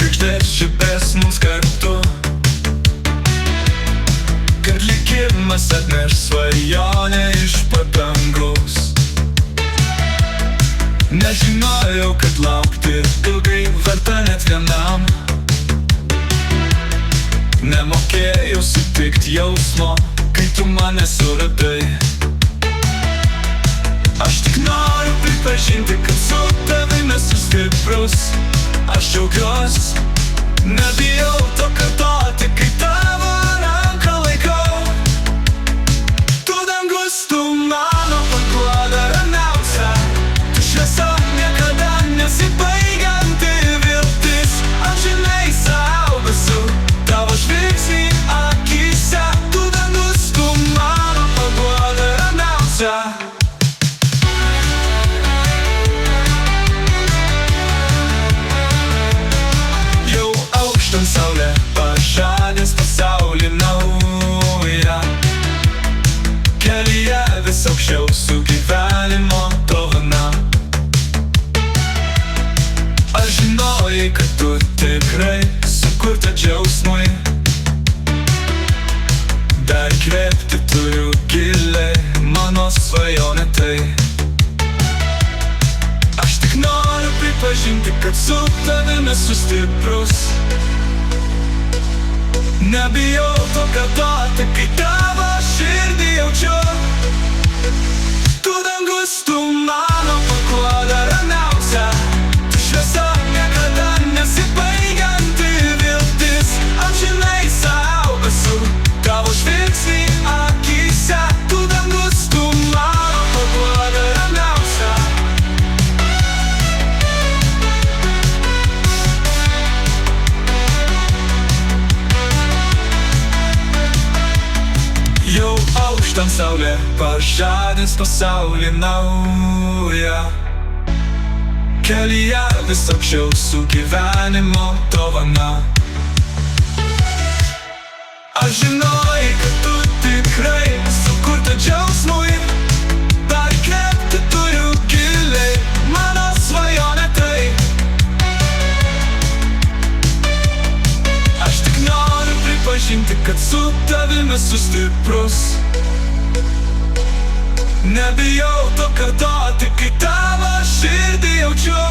žvaigždės šibės mums kartu, kad likimas atneš svajonę iš padangaus. Nežinojau, kad laukti ilgai verta net vienam. Nemokėjau sutikti jausmo, kai tu mane suradai. Aš tik noriu pripažinti, kad su tavim esu stiprus. Aš džiaugiuos, nebijau to kartoti, kai tavo ranką laikau. Tu dangus, tu mano paguoda ramiausia, tu šviesa niekada nesibaigianti viltis. Amžinai saugosiu tavo žvilgsnį akyse. Tu dangus, tu mano paguoda ramiausia. Saulė pažadins pasaulį naują, kelyje vis aukščiau su gyvenimo dovana. Aš žinojai, kad tu tikrai sukurta džiausmui. Dar įkvėpti turiu giliai, mano svajonė tai. Aš tik noriu pripažinti, kad su tavim esu stiprus. Nebijau to kartoti, kai tavo širdį jaučiu. Tu dangus, tu mano paguoda ramiausia, tu šviesa niekada nesibaigianti viltis. Amžinai saugosiu tavo žvilgsnį akyse. Tu dangus, tu mano paguoda ramiausia. Jau aukštam saulė pažadins pasaulį naują, kelyje vis aukščiau su gyvenimo dovana. Aš žinojai, kad tu tikrai sukurta džiausmui. Dar įkvėpti turiu giliai, mano svajonė tai. Aš tik noriu pripažinti, kad su tavim esu stiprus. Nebijau to kartoti, kai tavo širdį jaučiu.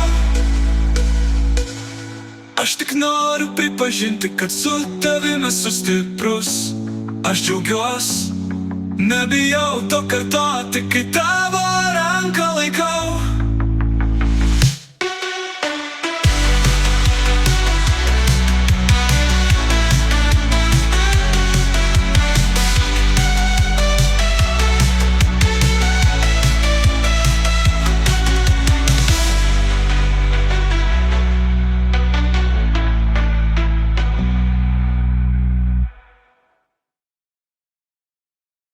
Aš tik noriu pripažinti, kad su tavim esu stiprus. Aš džiaugiuos, nebijau to kartoti, kai tavo